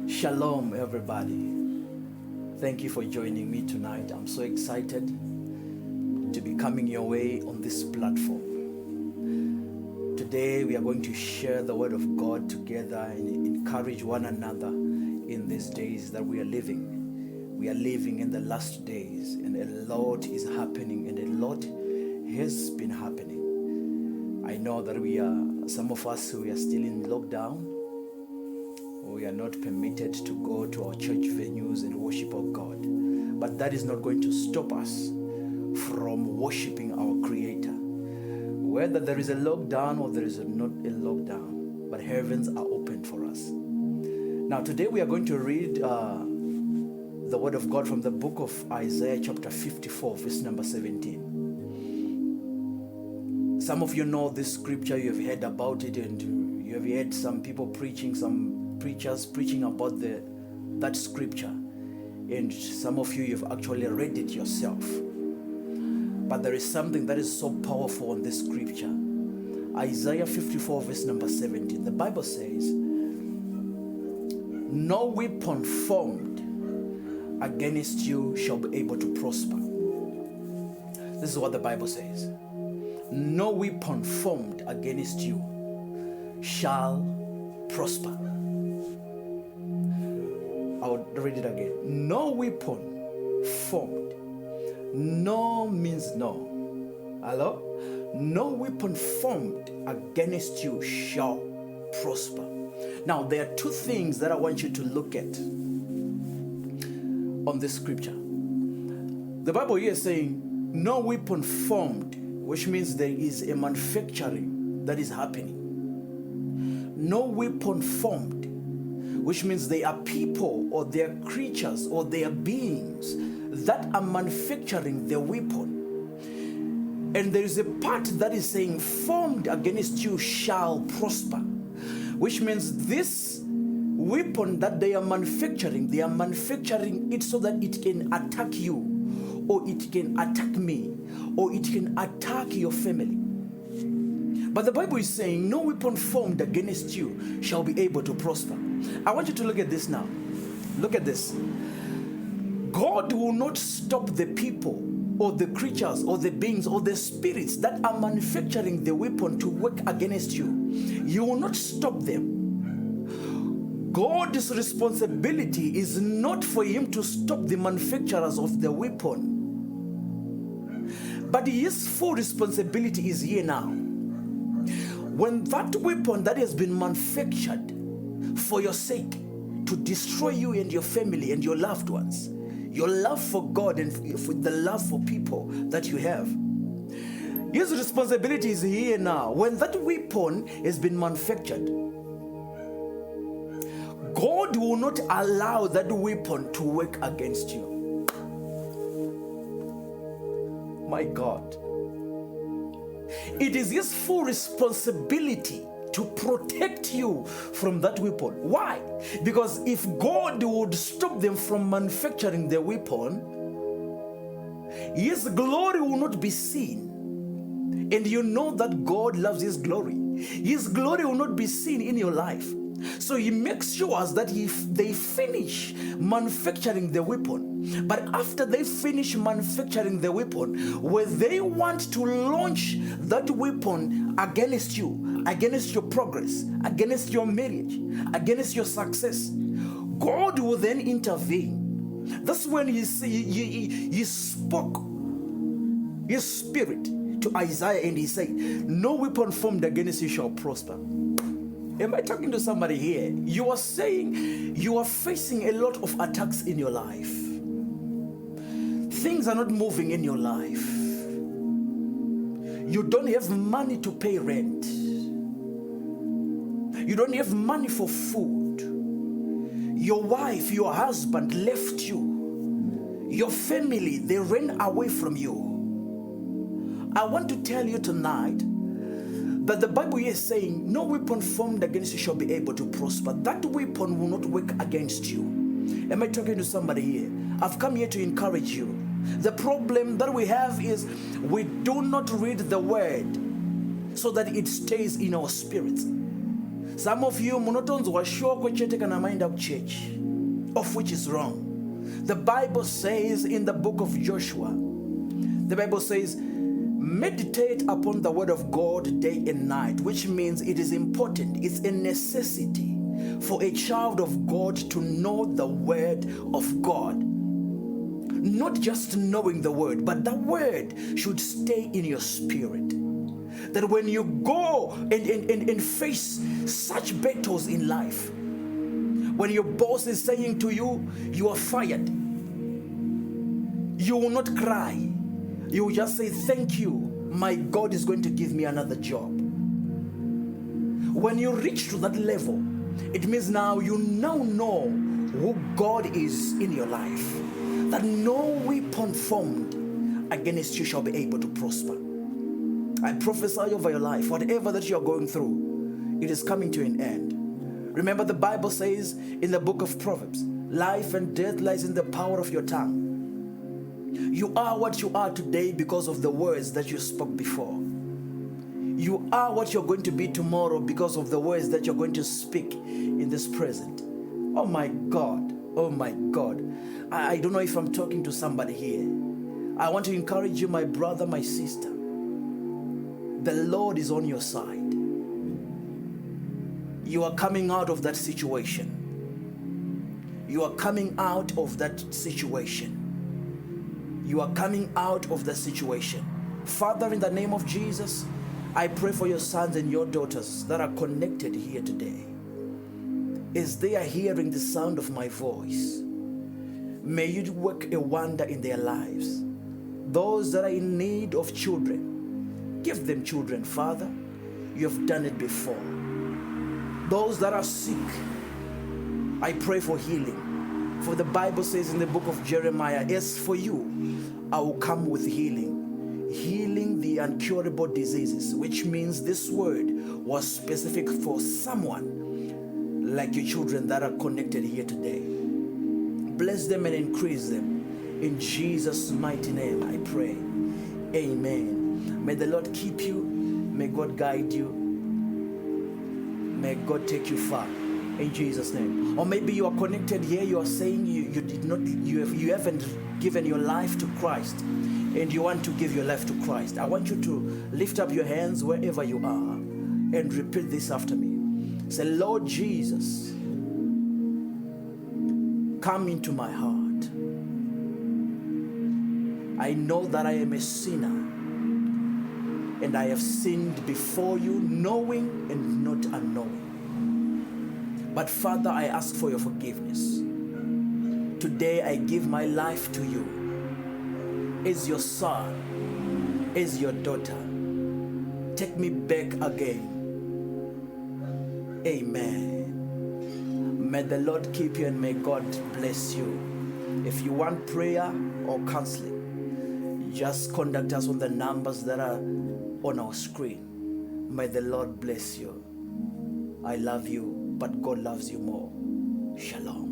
Shalom, everybody. Thank you for joining me tonight. I'm so excited to be coming your way on this platform. Today, we are going to share the Word of God together and encourage one another in these days that we are living. We are living in the last days, and a lot is happening, and a lot has been happening. I know that some of us, we are still in lockdown. We are not permitted to go to our church venues and worship our God. But that is not going to stop us from worshiping our Creator. Whether there is a lockdown or there is not a lockdown, but heavens are open for us. Now today we are going to read the Word of God from the book of Isaiah chapter 54, verse number 17. Some of you know this scripture, you have heard about it, and you have heard some people preaching, some preachers preaching about that scripture, and some of you have actually read it yourself. But there is something that is so powerful in this scripture. Isaiah 54 verse number 17, the Bible says, no weapon formed against you shall be able to prosper. This is what the Bible says. No weapon formed against you shall prosper. I'll read it again. No weapon formed. No means no. Hello? No weapon formed against you shall prosper. Now, there are two things that I want you to look at on this scripture. The Bible here is saying, no weapon formed, which means there is a manufacturing that is happening. No weapon formed, which means they are people or they are creatures or they are beings that are manufacturing the weapon. And there is a part that is saying formed against you shall prosper, which means this weapon that they are manufacturing it so that it can attack you, or it can attack me, or it can attack your family. But the Bible is saying no weapon formed against you shall be able to prosper. I want you to look at this now. Look at this. God will not stop the people or the creatures or the beings or the spirits that are manufacturing the weapon to work against you. You will not stop them. God's responsibility is not for him to stop the manufacturers of the weapon. But his full responsibility is here now. When that weapon that has been manufactured for your sake, to destroy you and your family and your loved ones, your love for God and for the love for people that you have, his responsibility is here now. When that weapon has been manufactured, God will not allow that weapon to work against you. My God. It is his full responsibility to protect you from that weapon. Why? Because if God would stop them from manufacturing the weapon, his glory will not be seen. And you know that God loves his glory. His glory will not be seen in your life. So he makes sure that they finish manufacturing the weapon. But after they finish manufacturing the weapon, when they want to launch that weapon against you, against your progress, against your marriage, against your success, God will then intervene. That's when he spoke his spirit to Isaiah and he said, no weapon formed against you shall prosper. Am I talking to somebody here? You are saying you are facing a lot of attacks in your life. Things are not moving in your life. You don't have money to pay rent. You don't have money for food. Your wife, your husband left you. Your family, they ran away from you. I want to tell you tonight that the Bible is saying no weapon formed against you shall be able to prosper. That weapon will not work against you. Am I talking to somebody here? I've come here to encourage you. The problem that we have is we do not read the word so that it stays in our spirits. Some of you munotonzwa shoko chete kana maenda kuchurch, of which is wrong. The Bible says in the book of Joshua, the Bible says, meditate upon the word of God day and night, which means it is important. It's a necessity for a child of God to know the word of God. Not just knowing the word, but the word should stay in your spirit. That when you go and face such battles in life, when your boss is saying to you, you are fired, you will not cry. You will just say, thank you, my God is going to give me another job. When you reach to that level, it means now you now know who God is in your life. That no weapon formed against you shall be able to prosper. I prophesy over your life, whatever that you are going through, it is coming to an end. Remember, the Bible says in the book of Proverbs, life and death lies in the power of your tongue. You are what you are today because of the words that you spoke before. You are what you're going to be tomorrow because of the words that you're going to speak in this present. Oh my God, oh my God. I don't know if I'm talking to somebody here. I want to encourage you, my brother, my sister. The Lord is on your side. You are coming out of that situation. You are coming out of that situation. You are coming out of the situation. Father, in the name of Jesus, I pray for your sons and your daughters that are connected here today. As they are hearing the sound of my voice, may you work a wonder in their lives. Those that are in need of children, give them children, Father. You have done it before. Those that are sick, I pray for healing. For the Bible says in the book of Jeremiah, as for you, I will come with healing. Healing the incurable diseases, which means this word was specific for someone like your children that are connected here today. Bless them and increase them. In Jesus' mighty name I pray. Amen. May the Lord keep you. May God guide you. May God take you far. In Jesus' name. Or maybe you are connected here, you are saying you haven't given your life to Christ and you want to give your life to Christ. I want you to lift up your hands wherever you are and repeat this after me. Say, Lord Jesus, come into my heart. I know that I am a sinner and I have sinned before you, knowing and not unknowing. But Father, I ask for your forgiveness. Today I give my life to you as your son, as your daughter. Take me back again. Amen. May the Lord keep you and may God bless you. If you want prayer or counseling, just contact us on the numbers that are on our screen. May the Lord bless you. I love you, but God loves you more. Shalom.